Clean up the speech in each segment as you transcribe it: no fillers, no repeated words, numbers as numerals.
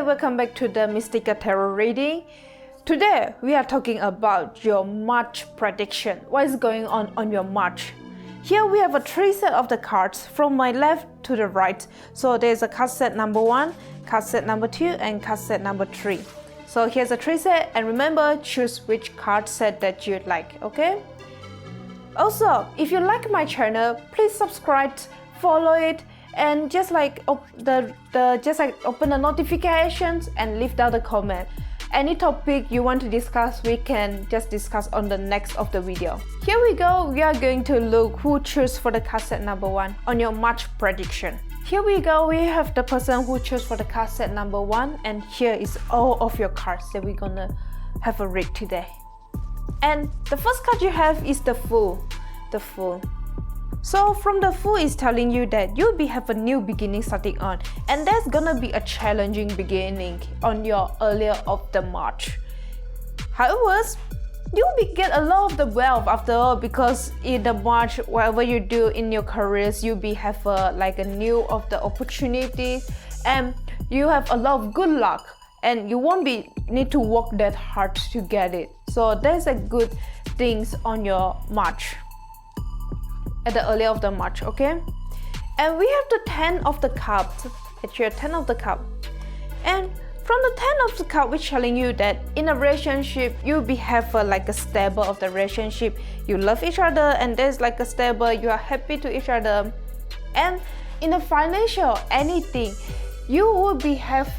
welcome back to the Mystica Tarot reading. Today we are talking about your March prediction. What is going on your March? Here we have a 3 set of the cards from my left to the right. So there's a card set number 1, card set number 2, and card set number 3. So here's a 3 set, and remember, choose which card set that you'd like, okay? Also, if you like my channel, please subscribe, follow it, and just like open the notifications and leave down the comment. Any topic you want to discuss, we can just discuss on the next of the video. Here we go. We are going to look who chose for the card set number 1 on your March prediction. Here we go. We have the person who chose for the card set number 1, and here is all of your cards that we're gonna have a read today. And the first card you have is the Fool. The Fool. So from the Fool is telling you that you'll have a new beginning starting on, and there's gonna be a challenging beginning on your earlier of the March. However, you'll get a lot of the wealth after all, because in the March, whatever you do in your careers, you'll have a new of the opportunities, and you have a lot of good luck, and you won't need to work that hard to get it. So there's a good things on your March. At the earlier of the March, okay? And we have the 10 of the Cups. Actually, 10 of the Cup. And from the 10 of the Cup, we're telling you that in a relationship, you'll have a stable of the relationship. You love each other, and there's like a stable, you are happy to each other. And in a financial anything, you will have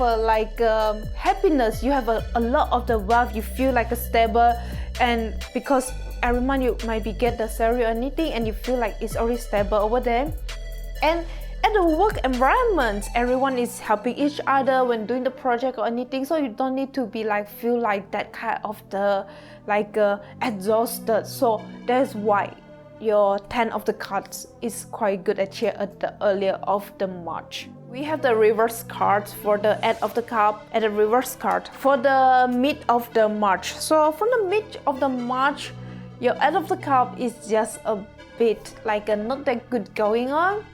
happiness. You have a lot of the wealth. You feel like a stable, and because every month you might get the salary or anything, and you feel like it's already stable over there. And at the work environment, everyone is helping each other when doing the project or anything, so you don't need to be feel like that kind of the exhausted. So that's why your 10 of the cards is quite good at the earlier of the March. We have the reverse cards for the end of the cup and the reverse card for the mid of the March. So from the mid of the March, your end of the cup is just a bit not that good going on.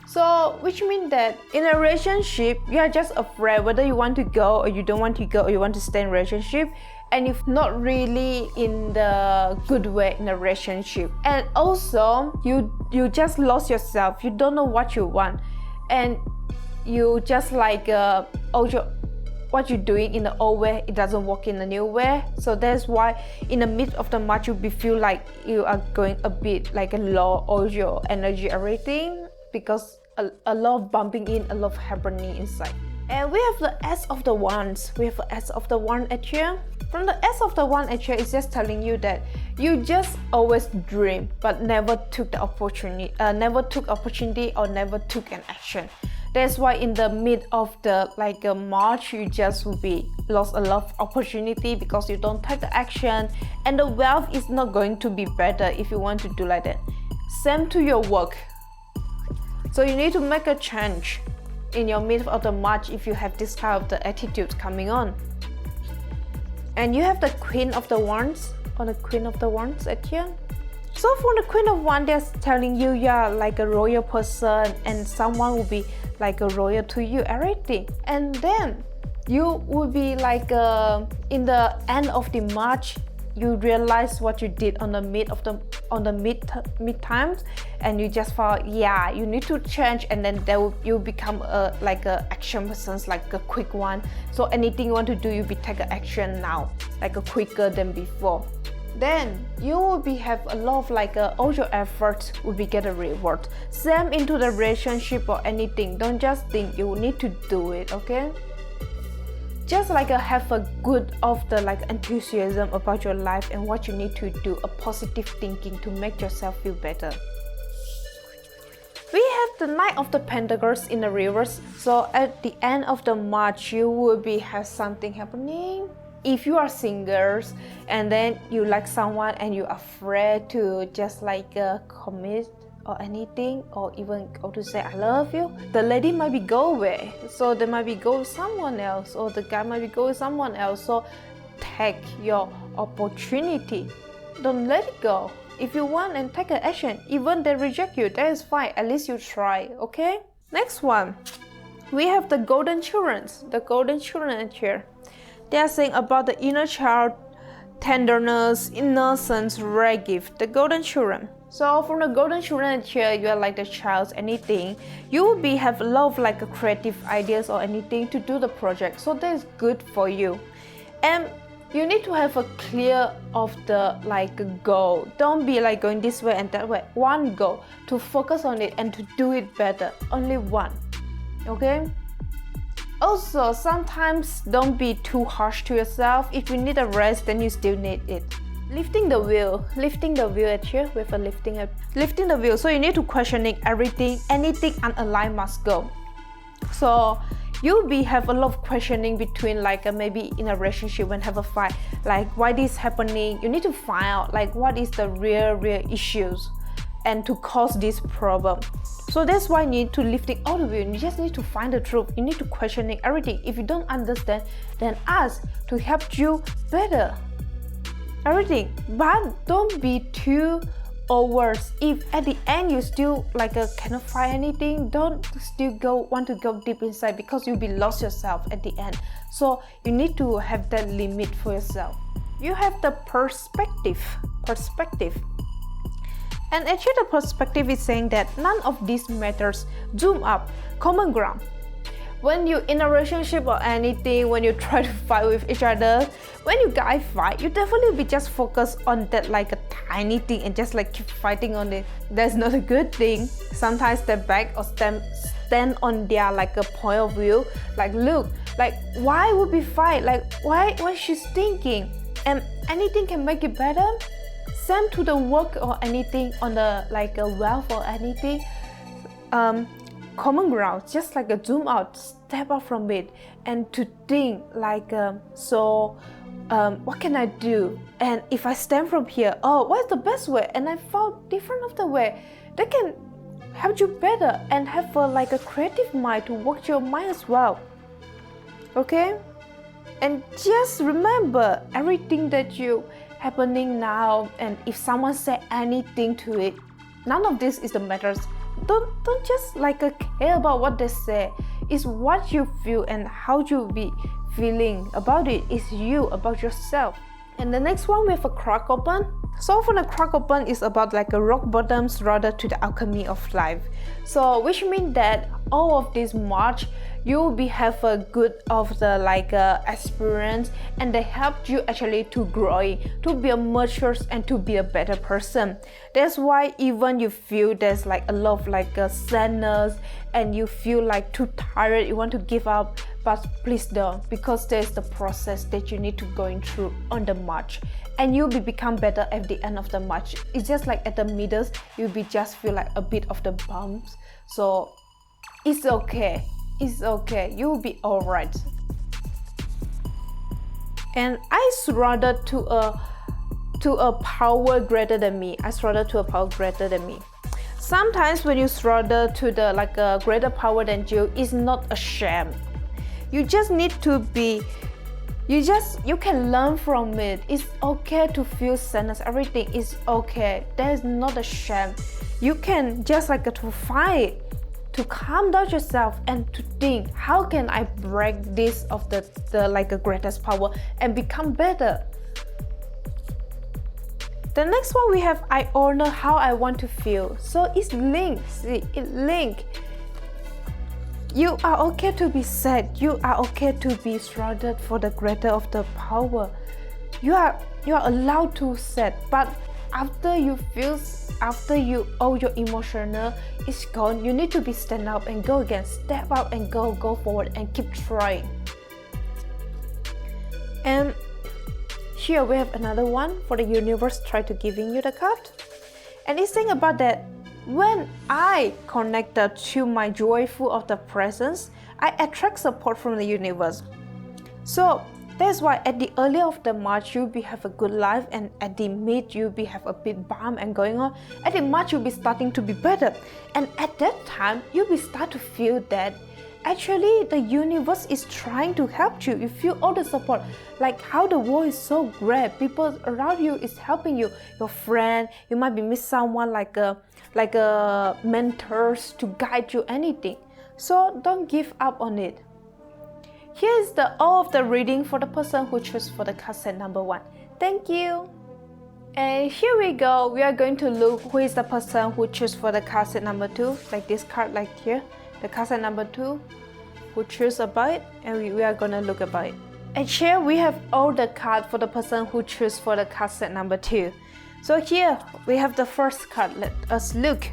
So which means that in a relationship, you are just afraid whether you want to go or you don't want to go, or you want to stay in a relationship, and you're not really in the good way in a relationship. And also you just lost yourself. You don't know what you want, and you just what you're doing in the old way, it doesn't work in the new way. So that's why in the mid of the March, you feel like you are going a bit low of your energy, everything, because a lot of bumping in, a lot of happening inside. And we have the S of the Wands. We have the S of the Wand at here. From the S of the Wand at here, it's just telling you that you just always dream, but never took the opportunity, or never took an action. That's why in the mid of the March, you just will lost a lot of opportunity because you don't take the action, and the wealth is not going to be better if you want to do like that. Same to your work. So you need to make a change in your mid of the March if you have this kind of the attitude coming on. And you have the Queen of the Wands, or the Queen of the Wands at here. So for the Queen of Wands, they're telling you are a royal person, and someone will be a royal to you, everything. And then you will be in the end of the March, you realize what you did on the mid times, and you just thought, yeah, you need to change, and then you become a action person, a quick one. So anything you want to do, you take action now, quicker than before. Then you will have a lot of all your efforts will get a reward. Same into the relationship or anything. Don't just think you need to do it, okay? Just have a good of the enthusiasm about your life and what you need to do, a positive thinking to make yourself feel better. We have the Knight of the Pentacles in the reverse. So at the end of the March, you will have something happening. If you are singles and then you like someone and you're afraid to just commit or anything, or even go to say I love you, the lady might be go away. So they might be go with someone else, or the guy might be go with someone else. So take your opportunity. Don't let it go. If you want and take an action, even they reject you, that is fine. At least you try, okay? Next one. we have the golden children. The golden children here. They are saying about the inner child, tenderness, innocence, rare gift. The golden children. So from the golden children here, you are like the child, anything. You will be have a lot of like creative ideas or anything to do the project. So that is good for you. And you need to have a clear of the like goal. Don't be like going this way and that way. One goal to focus on it and to do it better. Only one. Okay? Also, sometimes don't be too harsh to yourself. If you need a rest, then you still need it. Lifting the wheel at here with a lifting the wheel. So you need to questioning everything, anything unaligned must go. So you'll be have a lot of questioning between like maybe in a relationship when have a fight, like why this happening. You need to find out like what is the real issues and to cause this problem. So that's why you need to lifting all the wheel. You just need to find the truth. You need to questioning everything. If you don't understand, then ask to help you better. Everything, but don't be too over. If at the end you still like cannot find anything, don't still want to go deep inside because you'll be lost yourself at the end. So you need to have that limit for yourself. You have the perspective. And actually the perspective is saying that none of these matters. Zoom up, common ground. When you're in a relationship or anything, when you try to fight with each other, when you guys fight, you definitely be just focused on that like a tiny thing and just like keep fighting on it. That's not a good thing. Sometimes step back or stand on their like a point of view. Like look, like why would we fight? Like why she's thinking? And anything can make it better. Send to the work or anything on the like a wealth or anything. Common ground, just like a zoom out, step out from it and to think like what can I do? And if I stand from here, what's the best way? And I found different of the way that can help you better and have like a creative mind to work your mind as well. Okay? And just remember everything that you happening now, and if someone say anything to it, none of this is the matters. Don't just like care about what they say. It's what you feel and how you be feeling about it. It's you, about yourself. And the next one we have a crack open. So for the crack open is about like a rock bottoms rather to the alchemy of life. So which means that all of this March you will be have a good of the like experience, and they help you actually to grow, to be a mature and to be a better person. That's why even you feel there's like a lot of like sadness and you feel like too tired, you want to give up, but please don't, because there's the process that you need to going through on the March, and you'll be become better at the end of the March. It's just like at the middle you'll be just feel like a bit of the bumps. So it's okay. It's okay, you'll be alright. And I surrendered to a power greater than me. Sometimes when you surrender to the like a greater power than you, it's not a shame. You just need to be. You can learn from it. It's okay to feel sadness. Everything is okay. That is not a shame. You can just like to fight, to calm down yourself and to think, how can I break this of the like a greatest power and become better. The next one we have, I honor how I want to feel. So it's linked. See, it linked. You are okay to be sad. You are okay to be surrounded for the greater of the power. You are allowed to sad, but after all your emotional is gone, you need to be stand up and go again, step out and go forward and keep trying. And here we have another one for the universe try to giving you the card, and it's saying about that when I connected to my joyful of the presence, I attract support from the universe. So that's why at the early of the March you'll be have a good life, and at the mid you'll be have a bit bump and going on. At the March you'll be starting to be better, and at that time you'll be start to feel that actually the universe is trying to help you. You feel all the support, like how the world is so great. People around you is helping you. Your friend, you might be miss someone like a mentors to guide you anything. So don't give up on it. Here is all of the reading for the person who chose for the card set number 1. Thank you. And here we go. We are going to look who is the person who chose for the card set number 2. Like this card, like here, the card set number 2, who chose about it, and we are gonna look about it. And here we have all the cards for the person who chose for the card set number 2. So here we have the first card. Let us look.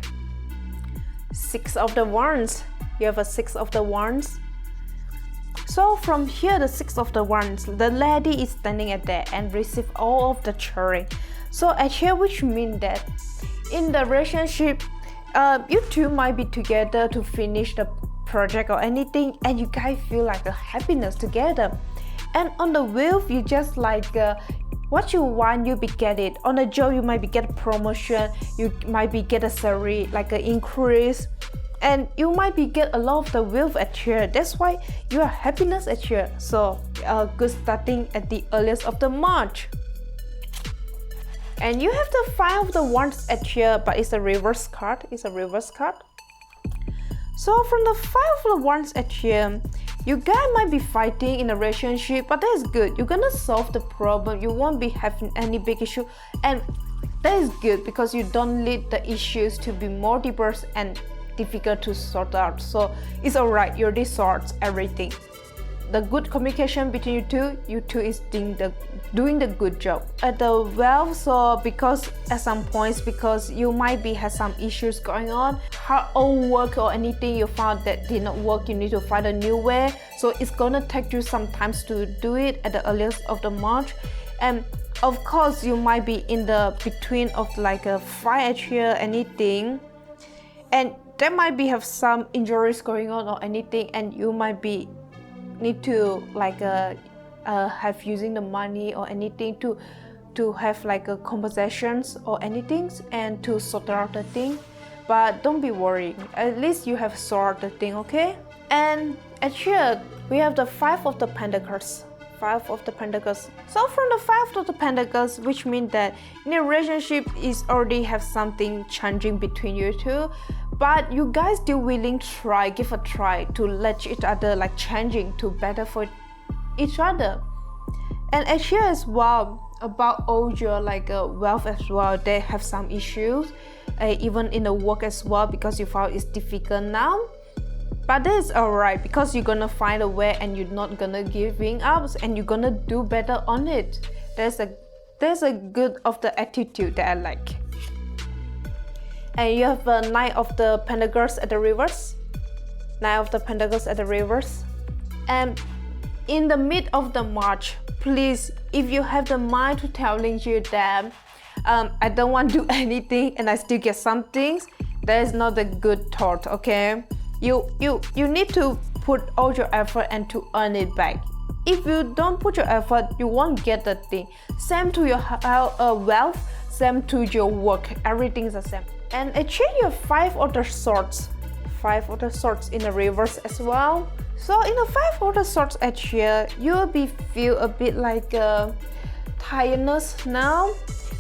6 of the Wands. You have a 6 of the Wands. So from here, the 6 of the Wands, the lady is standing at there and receive all of the cheering. So at here, which means that in the relationship, you two might be together to finish the project or anything, and you guys feel like a happiness together. And on the Wheel, you just like what you want, you be get it. On a job, you might be get a promotion, you might be get a salary, like an increase. And you might be get a lot of the wealth at here. That's why you are happiness at here. So good starting at the earliest of the March. And you have the 5 of the Wands at here, but it's a reverse card. It's a reverse card. So from the 5 of the Wands at here, you guys might be fighting in a relationship, but that's good. You're gonna solve the problem. You won't be having any big issue, and that is good because you don't lead the issues to be more deeper and difficult to sort out. So it's alright, you already sorts everything. The good communication between you two is doing the good job. At the Wealth, so because at some points, because you might be have some issues going on, hard old work or anything you found that did not work, you need to find a new way. So it's gonna take you some time to do it at the earliest of the March. And of course, you might be in the between of like a fight here, anything, and there might be have some injuries going on or anything, and you might be need to like have using the money or anything to have like a compensations or anything and to sort out the thing. But don't be worried, at least you have sorted the thing, okay? And at here we have the 5 of the Pentacles. 5 of the Pentacles. So from the 5 of the Pentacles, which means that in a relationship is already have something changing between you two, but you guys still willing to give a try to let each other like changing to better for each other. And at here as well, about all your like wealth as well, they have some issues, even in the work as well, because you found it's difficult now. But that is alright because you're gonna find a way and you're not gonna giving up and you're gonna do better on it. There's a good of the attitude that I like. And you have a 9 of the Pentacles at the reverse. 9 of the Pentacles at the reverse. And in the mid of the March, please, if you have the mind to telling you that I don't want to do anything and I still get some things, that is not a good thought, okay? You need to put all your effort and to earn it back. If you don't put your effort, you won't get the thing. Same to your wealth, same to your work, everything is the same. And actually you have 5 of the Swords. 5 of the Swords in the reverse as well. So in the 5 of the Swords at here, you'll be feel a bit like tiredness now,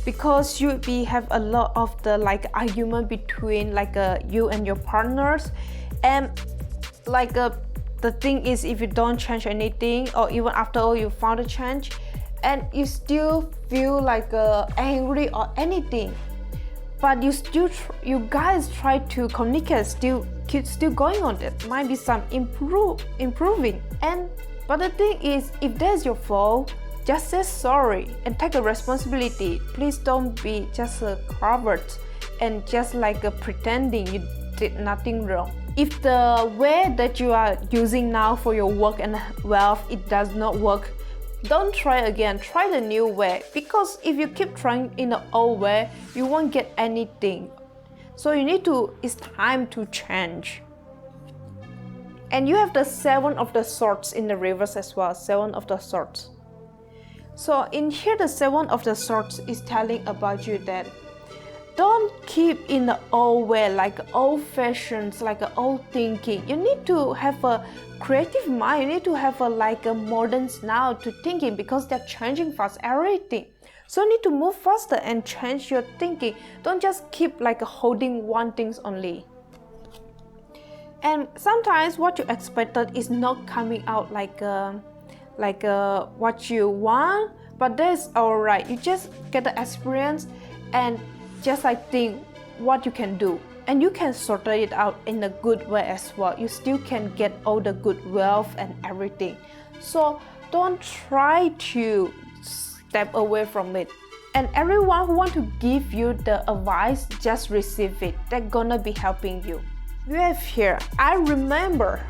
because you have a lot of the like argument between like you and your partners. And like the thing is, if you don't change anything, or even after all you found a change and you still feel like angry or anything, but you guys try to communicate, still going on, that might be some improving. But the thing is, if that's your fault, just say sorry and take a responsibility. Please don't be just a coward and just like pretending you did nothing wrong. If the way that you are using now for your work and wealth, it does not work, don't try again. Try the new way, because if you keep trying in the old way, you won't get anything. So it's time to change. And you have the 7 of the Swords in the reverse as well. 7 of the Swords. So in here, the 7 of the Swords is telling about you that don't keep in the old way, like old fashions, like old thinking. You need to have a creative mind. You need to have a modern now to thinking, because they're changing fast everything. So you need to move faster and change your thinking. Don't just keep like holding one things only. And sometimes what you expected is not coming out like what you want, but that's alright. You just get the experience and just like think what you can do, and you can sort it out in a good way as well. You still can get all the good wealth and everything. So don't try to step away from it. And everyone who want to give you the advice, just receive it. They're gonna be helping you. You have here, I remember.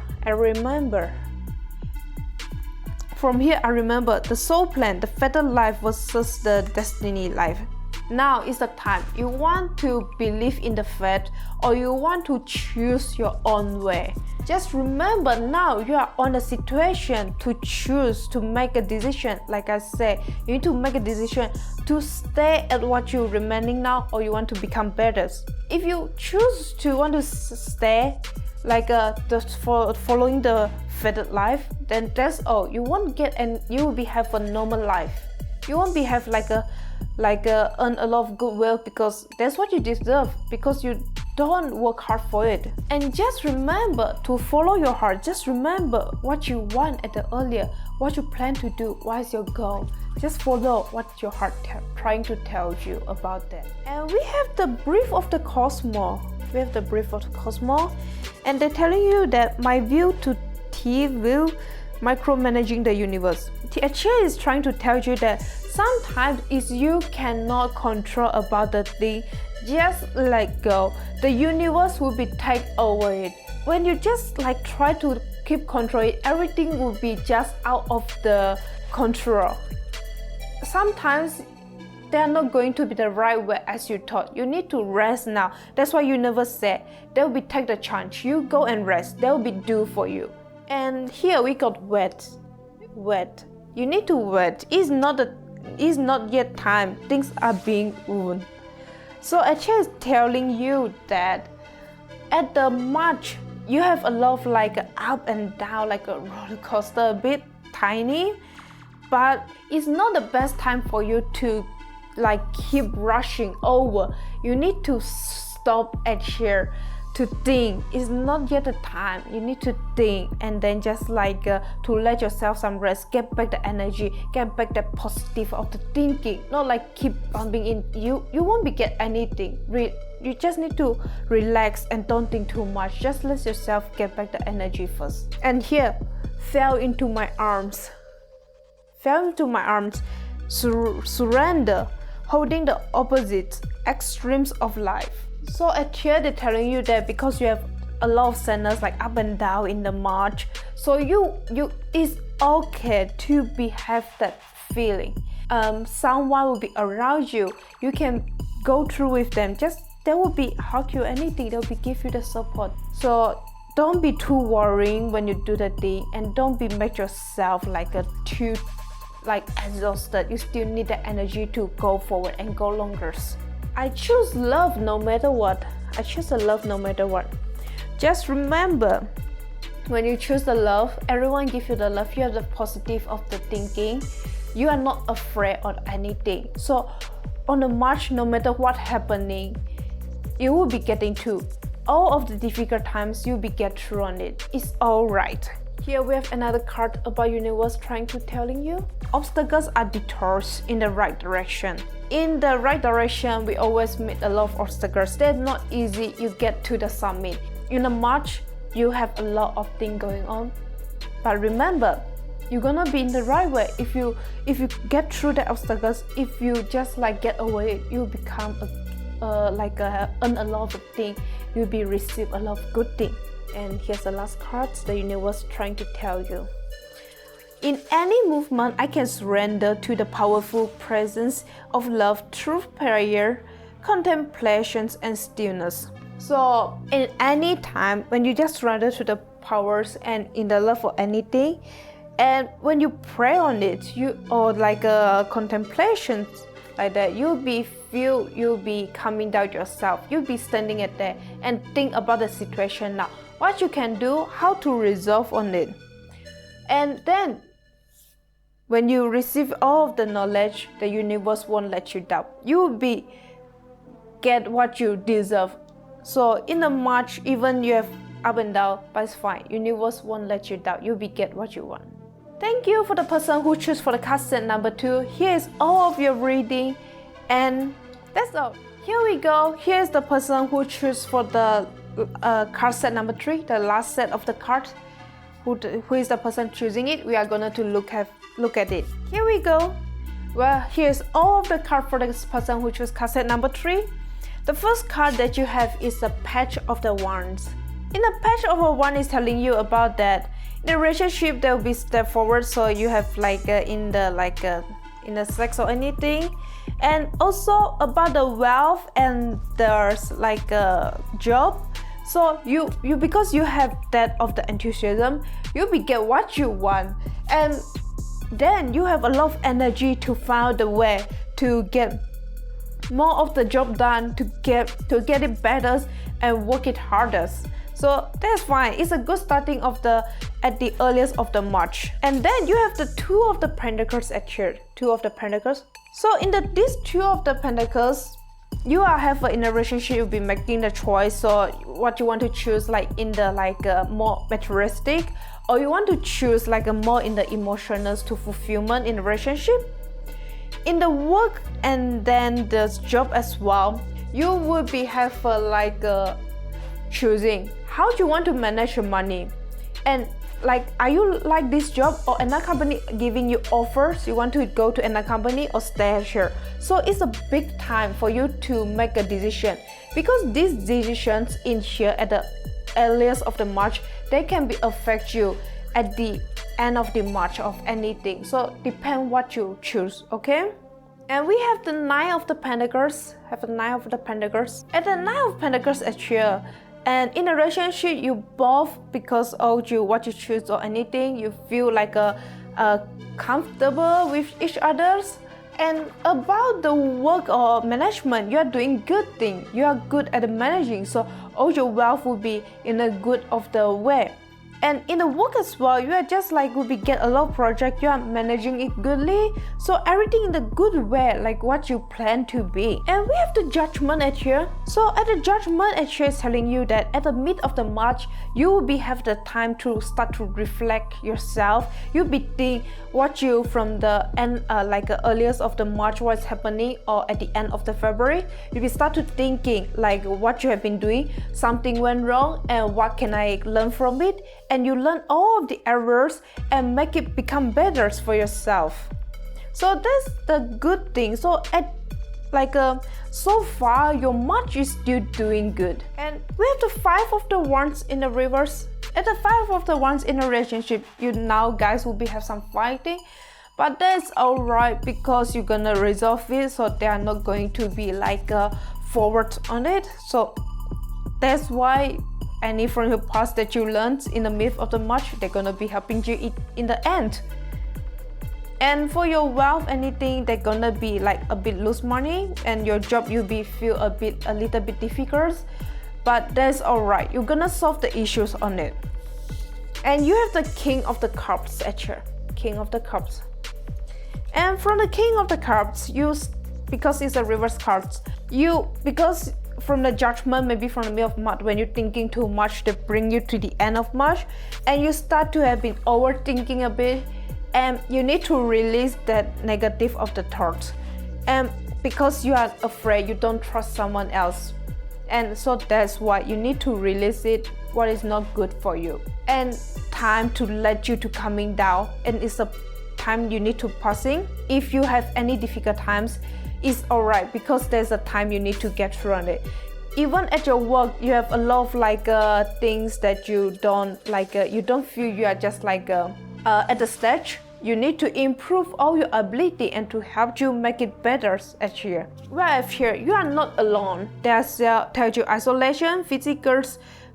From here, I remember the soul plan, the fatal life versus the destiny life. Now is the time. You want to believe in the fate, or you want to choose your own way. Just remember, now you are on a situation to choose, to make a decision. Like I said, you need to make a decision to stay at what you're remaining now, or you want to become better. If you choose to want to stay like following the fated life, then that's all. You won't get, and you will have a normal life. You won't be have like earn a lot of goodwill, because that's what you deserve, because you don't work hard for it. And just remember to follow your heart. Just remember what you want at the earlier, what you plan to do, what is your goal. Just follow what your heart trying to tell you about that. And we have the brief of the cosmos. And they're telling you that my view to T will micromanaging the universe. THA is trying to tell you that sometimes is you cannot control about the thing. Just let go. The universe will be take over it. When you just like try to keep control it, everything will be just out of the control. Sometimes they are not going to be the right way as you thought. You need to rest now. That's why you never said they will be take the chance. You go and rest. They will be do for you. And here we got wait. You need to wait. It's not yet time. Things are being ruined. So Acha is telling you that at the March you have a lot of like up and down, like a roller coaster, a bit tiny, but it's not the best time for you to like keep rushing over. You need to stop at here to think. It's not yet the time. You need to think, and then just like to let yourself some rest, get back the energy, get back the positive of the thinking. Not like keep bumping in. You won't be get anything. You just need to relax and don't think too much. Just let yourself get back the energy first. And here, fell into my arms. Surrender, holding the opposite extremes of life. So at here they're telling you that because you have a lot of sadness, like up and down in the March, so you it's okay to have that feeling. Someone will be around you. You can go through with them. Just they will be hug you, anything. They will be give you the support. So don't be too worrying when you do the thing, and don't be make yourself too exhausted. You still need the energy to go forward and go longer. I choose love no matter what. Just remember, when you choose the love, everyone give you the love. You have the positive of the thinking. You are not afraid of anything. So on the March, no matter what happening, you will be getting through. All of the difficult times, you'll be get through on it. It's alright. Here we have another card about universe trying to telling you. Obstacles are detours in the right direction. In the right direction, we always meet a lot of obstacles. They're not easy. You get to the summit. In the March, you have a lot of things going on. But remember, you're gonna be in the right way. If you get through the obstacles, if you just get away, you become earn a lot of things. You'll be receive a lot of good things. And here's the last card, the universe trying to tell you. In any movement, I can surrender to the powerful presence of love through prayer, contemplations, and stillness. So in any time, when you just surrender to the powers and in the love for anything, and when you pray on it, contemplations like that, you'll be coming down yourself. You'll be standing at there and think about the situation now. What you can do, how to resolve on it. And then when you receive all of the knowledge, the universe won't let you down. You will get what you deserve. So in the March, even you have up and down, but it's fine. Universe won't let you down. You'll be get what you want. Thank you for the person who chose for the card set number 2. Here is all of your reading, and that's all. Here we go. Here's the person who chose for the card set number 3, the last set of the cards. Who is the person choosing it? We are going to look at it. Here we go. Well, here's all of the cards for this person who chose card set number 3. The first card that you have is the Page of the Wands. In the Page of the Wands is telling you about that in a relationship there will be step forward. So you have in the sex or anything, and also about the wealth, and there's like a job. So you because you have that of the enthusiasm, you will get what you want, and then you have a lot of energy to find the way to get more of the job done, to get it better and work it harder. So that's fine. It's a good starting at the earliest of the March. And then you have the Two of the Pentacles at here. Two of the Pentacles. So in this Two of the Pentacles, you are in a relationship, you'll be making the choice. So what you want to choose, like in the more materialistic, or you want to choose like a more in the emotional to fulfillment in the relationship. In the work and then the job as well, you will be choosing how do you want to manage your money, and are you like this job or another company giving you offers, you want to go to another company or stay here. So it's a big time for you to make a decision, because these decisions in here at the earliest of the March, they can affect you at the end of the March of anything. So depend what you choose, okay? And we have the Nine of the Pentacles. At the Nine of Pentacles at here. And in a relationship, you both, because of what you choose or anything, you feel comfortable with each other's. And about the work or management, you are doing good thing. You are good at managing, so all your wealth will be in a good of the way. And in the work as well, you are just will be get a lot of project, you are managing it goodly. So everything in the good way, like what you plan to be. And we have the Judgment at here. So at the Judgment at here is telling you that at the mid of the March, you will have the time to start to reflect yourself. You'll be think what you from the end, earliest of the March, what's happening, or at the end of the February, you'll be start to thinking what you have been doing, something went wrong, and what can I learn from it. And you learn all of the errors and make it become better for yourself. So that's the good thing. So so far your March is still doing good. And we have the Five of the Wands in the reverse. At the Five of the Wands in a relationship, you now guys will have some fighting, but that's alright, because you're gonna resolve it. So they are not going to be forward on it. So that's why any from your past that you learned in the mid of the March, they're gonna be helping you in the end. And for your wealth, anything, they're gonna be a bit lose money, and your job you'll be feel a little bit difficult, but that's alright. You're gonna solve the issues on it. And you have the King of the Cups at here. King of the Cups. And from the King of the Cups, because it's a reverse cards, because from the Judgment, maybe from the middle of March, when you're thinking too much, they bring you to the end of March, and you start to have been overthinking a bit, and you need to release that negative of the thoughts. And because you are afraid, you don't trust someone else, and so that's why you need to release it, what is not good for you, and time to let you to coming down. And it's a time you need to passing. If you have any difficult times, it's alright, because there's a time you need to get through on it. Even at your work, you have a lot of things that you don't you don't feel you are just at the stage. You need to improve all your ability and to help you make it better at here. Whereas here, you are not alone. There's tells you isolation, physical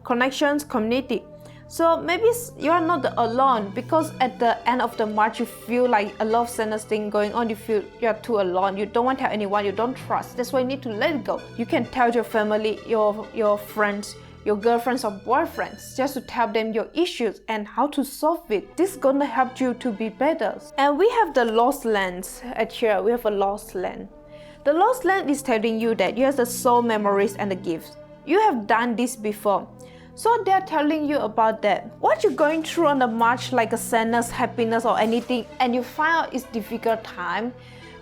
connections, community. So maybe you are not alone, because at the end of the March, you feel like a lot of sadness thing going on. You feel you are too alone. You don't want to tell anyone. You don't trust. That's why you need to let it go. You can tell your family, your friends, your girlfriends or boyfriends, just to tell them your issues and how to solve it. This is gonna help you to be better. And we have the Lost Lands at here. We have a Lost Land. The Lost Land is telling you that you have the soul memories and the gifts. You have done this before. So they're telling you about that. What you're going through on the March, like a sadness, happiness or anything, and you find out it's difficult time,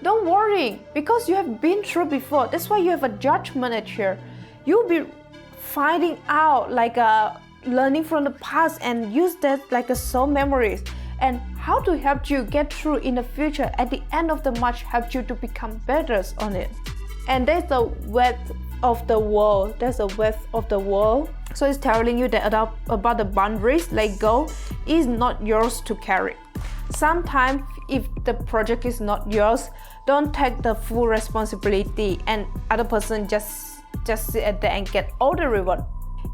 don't worry, because you have been through before. That's why you have a judgment at here. You'll be finding out like learning from the past and use that like a soul memories and how to help you get through in the future. At the end of the March, help you to become better on it. And there's the width of the world. There's the width of the world. So it's telling you that about the boundaries, let go, is not yours to carry. Sometimes if the project is not yours, don't take the full responsibility and other person just sit at there and get all the reward.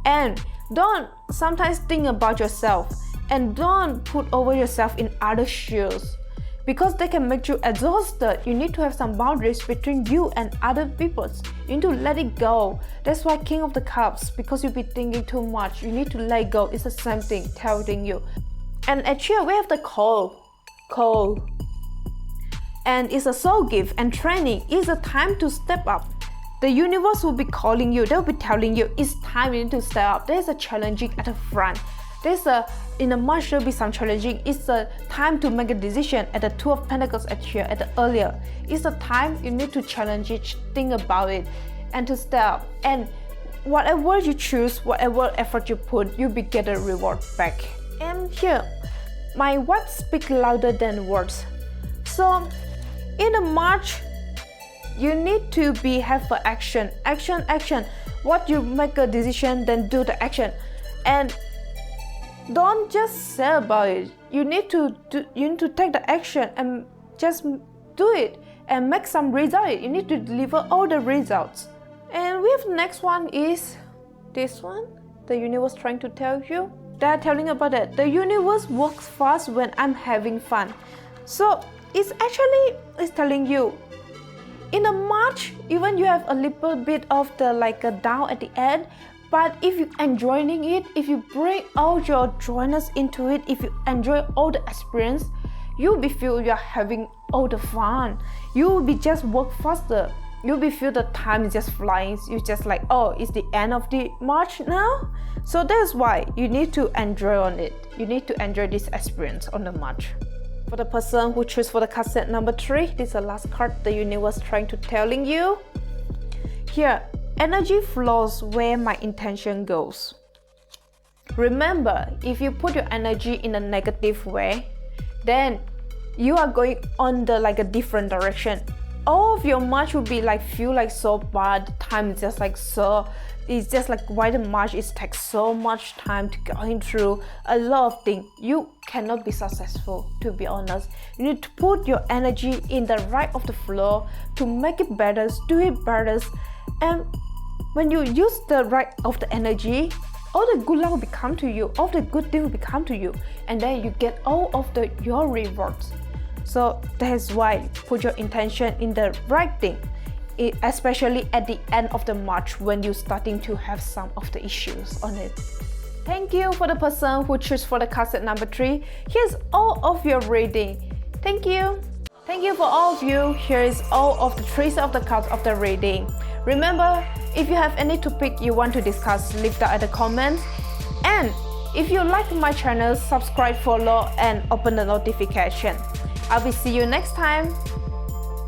And don't sometimes think about yourself and don't put over yourself in other shoes because they can make you exhausted. You need to have some boundaries between you and other people. You need to let it go. That's why King of the Cups, because you'll be thinking too much. You need to let go. It's the same thing telling you. And at here we have the call. And it's a soul gift and training. It's a time to step up. The universe will be calling you. They'll be telling you it's time you need to step up. There's a challenging at the front. In the March there'll be some challenging. It's a time to make a decision at the Two of Pentacles at here, at the earlier. It's a time you need to challenge it, think about it, and to step up. And whatever you choose, whatever effort you put, you'll be get a reward back. And here, my words speak louder than words. So in the March, you need to have an action. What you make a decision, then do the action. And don't just say about it. You need to take the action and just do it and make some result. You need to deliver all the results. And we have the next one is this one. The universe trying to tell you. They're telling about that. The universe works fast when I'm having fun. So it's telling you in the March, even you have a little bit of the like a down at the end, but if you're enjoying it, if you bring all your joyness into it, if you enjoy all the experience, you'll be feel you're having all the fun. You will be just work faster. You'll be feel the time is just flying. You just like, oh, it's the end of the March now. So that's why you need to enjoy on it. You need to enjoy this experience on the March. For the person who choose for the card set number 3, this is the last card the universe trying to telling you. Here, energy flows where my intention goes. Remember, if you put your energy in a negative way, then you are going on a different direction. All of your March will be feel like so bad. Time is just it's just why the March takes so much time to going through a lot of things. You cannot be successful, to be honest. You need to put your energy in the right of the flow to make it better, do it better. And when you use the right of the energy, all the good luck will come to you, all the good things will come to you, and then you get all of your rewards. So that's why put your intention in the right thing, especially at the end of the March when you're starting to have some of the issues on it. Thank you for the person who chose for the card set number 3. Here's all of your reading. Thank you. Thank you for all of you. Here is all of the 3 of the cards of the reading. Remember, if you have any topic you want to discuss, leave that at the comments. And if you like my channel, subscribe, follow, and open the notification. I'll be see you next time.